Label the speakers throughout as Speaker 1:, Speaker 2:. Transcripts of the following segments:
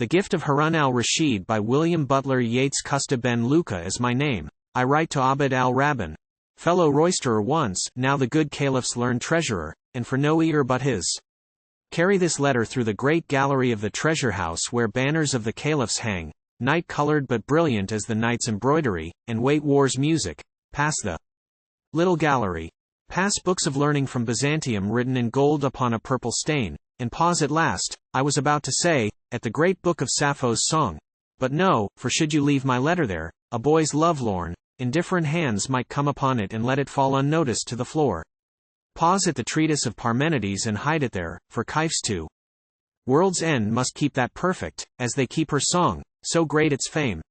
Speaker 1: The Gift of Harun Al-Rashid by William Butler Yeats. Kusta Ben Luka is my name. I write to Abd Al-Rabban, fellow-roysterer once, now the good Caliphs learned treasurer, and for no ear but his. Carry this letter through the great gallery of the treasure house where banners of the Caliphs hang, night-colored but brilliant as the night's embroidery, and wait war's music. Pass the little gallery. Pass books of learning from Byzantium written in gold upon a purple stain, and pause at last, I was about to say, at the great book of Sappho's song. But no, for should you leave my letter there, a boy's love-lorn, indifferent hands might come upon it and let it fall unnoticed to the floor. Pause at the Treatise of Parmenides and hide it there, for Caiphs to world's end must keep that perfect, as they keep her song, so great its fame.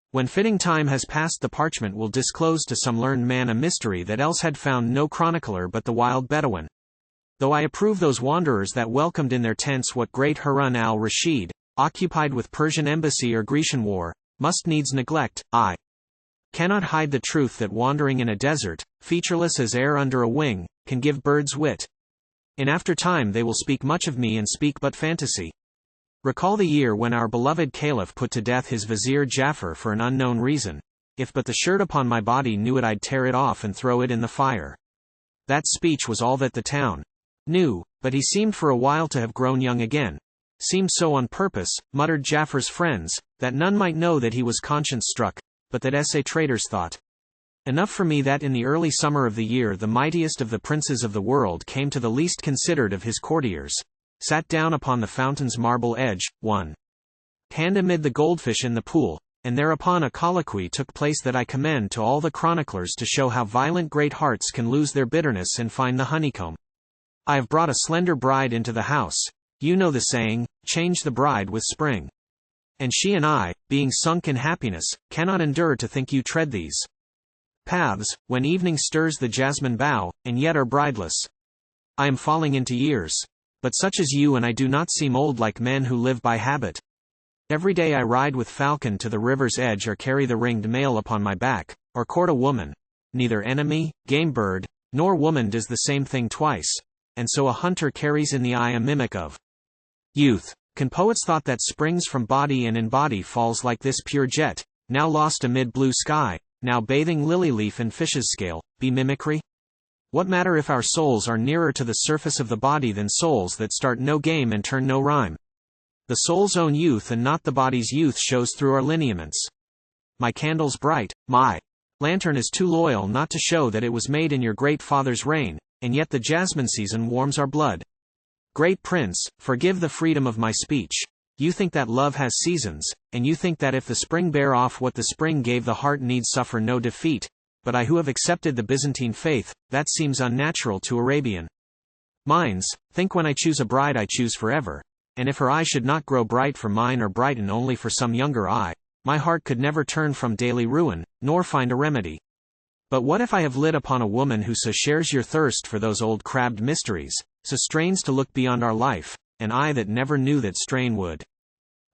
Speaker 1: When fitting time has passed, the parchment will disclose to some learned man a mystery that else had found no chronicler but the wild Bedouin. Though I approve those wanderers that welcomed in their tents what great Harun Al-Rashid, occupied with Persian embassy or Grecian war, must needs neglect, I cannot hide the truth that wandering in a desert, featureless as air under a wing, can give birds wit. In after time they will speak much of me and speak but fantasy. Recall the year when our beloved Caliph put to death his vizier Jafar for an unknown reason. If but the shirt upon my body knew it, I'd tear it off and throw it in the fire. That speech was all that the town knew, but he seemed for a while to have grown young again. Seemed so on purpose, muttered Jafar's friends, that none might know that he was conscience-struck, but that traitors thought. Enough for me that in the early summer of the year the mightiest of the princes of the world came to the least considered of his courtiers, sat down upon the fountain's marble edge, one hand amid the goldfish in the pool, and thereupon a colloquy took place that I commend to all the chroniclers to show how violent great hearts can lose their bitterness and find the honeycomb. I have brought a slender bride into the house. You know the saying, change the bride with spring. And she and I, being sunk in happiness, cannot endure to think you tread these paths, when evening stirs the jasmine bough, and yet are brideless. I am falling into years. But such as you and I do not seem old like men who live by habit. Every day I ride with falcon to the river's edge or carry the ringed mail upon my back, or court a woman. Neither enemy, game bird, nor woman does the same thing twice, and so a hunter carries in the eye a mimic of youth. Can poets thought that springs from body and in body falls like this pure jet, now lost amid blue sky, now bathing lily leaf and fish's scale, be mimicry? What matter if our souls are nearer to the surface of the body than souls that start no game and turn no rhyme? The soul's own youth and not the body's youth shows through our lineaments. My candle's bright, my lantern is too loyal not to show that it was made in your great father's reign, and yet the jasmine season warms our blood. Great Prince, forgive the freedom of my speech. You think that love has seasons, and you think that if the spring bear off what the spring gave the heart need suffer no defeat, but I who have accepted the Byzantine faith, that seems unnatural to Arabian minds. Think when I choose a bride I choose forever, and if her eye should not grow bright for mine or brighten only for some younger eye, my heart could never turn from daily ruin, nor find a remedy. But what if I have lit upon a woman who so shares your thirst for those old crabbed mysteries, so strains to look beyond our life, an eye that never knew that strain would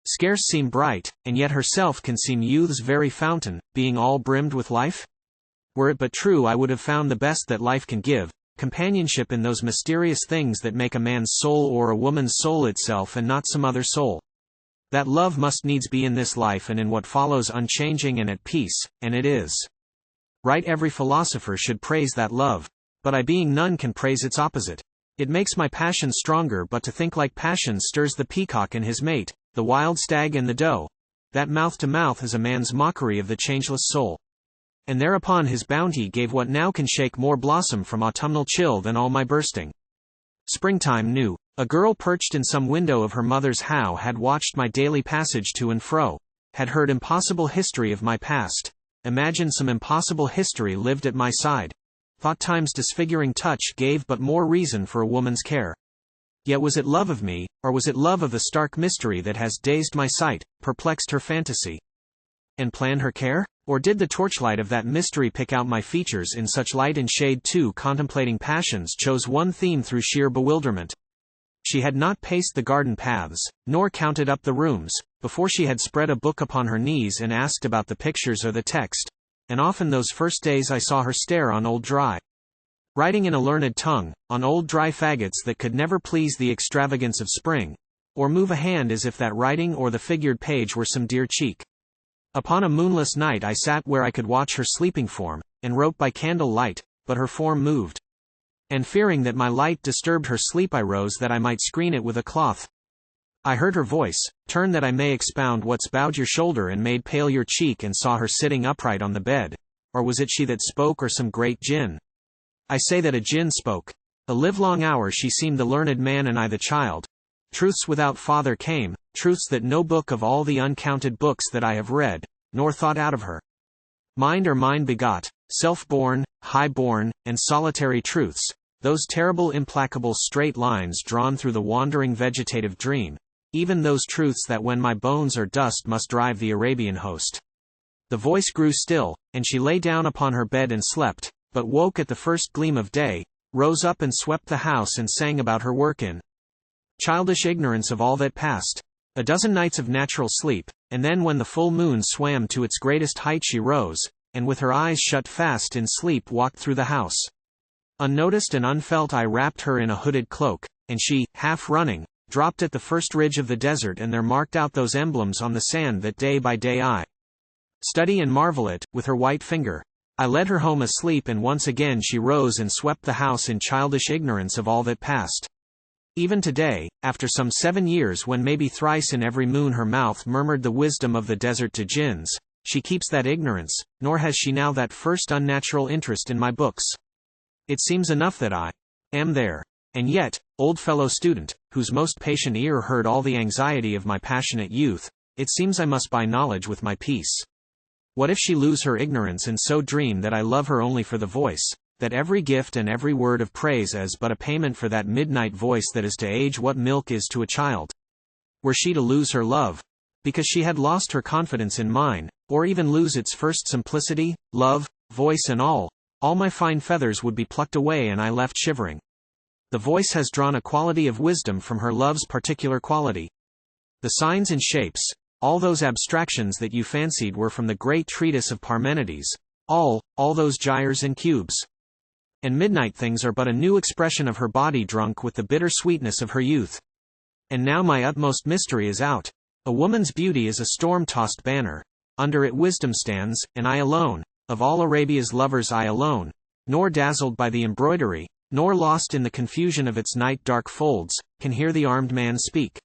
Speaker 1: scarce seem bright, and yet herself can seem youth's very fountain, being all brimmed with life? Were it but true I would have found the best that life can give, companionship in those mysterious things that make a man's soul or a woman's soul itself and not some other soul. That love must needs be in this life and in what follows unchanging and at peace, and it is. Right, every philosopher should praise that love, but I being none can praise its opposite. It makes my passion stronger, but to think like passion stirs the peacock and his mate, the wild stag and the doe. That mouth to mouth is a man's mockery of the changeless soul. And thereupon his bounty gave what now can shake more blossom from autumnal chill than all my bursting. Springtime knew. A girl perched in some window of her mother's house had watched my daily passage to and fro, had heard impossible history of my past, imagined some impossible history lived at my side, thought time's disfiguring touch gave but more reason for a woman's care. Yet was it love of me, or was it love of the stark mystery that has dazed my sight, perplexed her fantasy, and planned her care? Or did the torchlight of that mystery pick out my features in such light and shade too? Contemplating passions chose one theme through sheer bewilderment. She had not paced the garden paths, nor counted up the rooms, before she had spread a book upon her knees and asked about the pictures or the text, and often those first days I saw her stare on old dry writing in a learned tongue, on old dry faggots that could never please the extravagance of spring, or move a hand as if that writing or the figured page were some dear cheek. Upon a moonless night I sat where I could watch her sleeping form, and wrote by candle light, but her form moved. And fearing that my light disturbed her sleep I rose that I might screen it with a cloth. I heard her voice, turn that I may expound what's bowed your shoulder and made pale your cheek, and saw her sitting upright on the bed. Or was it she that spoke, or some great jinn? I say that a jinn spoke. A livelong hour she seemed the learned man and I the child. Truths without father came, truths that no book of all the uncounted books that I have read, nor thought out of her mind or mine begot, self-born, high-born, and solitary truths, those terrible implacable straight lines drawn through the wandering vegetative dream, even those truths that when my bones are dust must drive the Arabian host. The voice grew still, and she lay down upon her bed and slept, but woke at the first gleam of day, rose up and swept the house and sang about her work in childish ignorance of all that passed. A dozen nights of natural sleep, and then when the full moon swam to its greatest height she rose, and with her eyes shut fast in sleep walked through the house. Unnoticed and unfelt I wrapped her in a hooded cloak, and she, half running, dropped at the first ridge of the desert, and there marked out those emblems on the sand that day by day I study and marvel at, with her white finger. I led her home asleep, and once again she rose and swept the house in childish ignorance of all that passed. Even today, after some 7 years, when maybe thrice in every moon her mouth murmured the wisdom of the desert to jinns, she keeps that ignorance, nor has she now that first unnatural interest in my books. It seems enough that I am there. And yet, old fellow student, whose most patient ear heard all the anxiety of my passionate youth, it seems I must buy knowledge with my peace. What if she lose her ignorance and so dream that I love her only for the voice, that every gift and every word of praise is but a payment for that midnight voice that is to age what milk is to a child? Were she to lose her love, because she had lost her confidence in mine, or even lose its first simplicity, love, voice and all my fine feathers would be plucked away and I left shivering. The voice has drawn a quality of wisdom from her love's particular quality. The signs and shapes, all those abstractions that you fancied were from the great treatise of Parmenides, all those gyres and cubes and midnight things are but a new expression of her body drunk with the bitter sweetness of her youth. And now my utmost mystery is out. A woman's beauty is a storm-tossed banner. Under it wisdom stands, and I alone, of all Arabia's lovers I alone, nor dazzled by the embroidery, nor lost in the confusion of its night dark folds, can hear the armed man speak.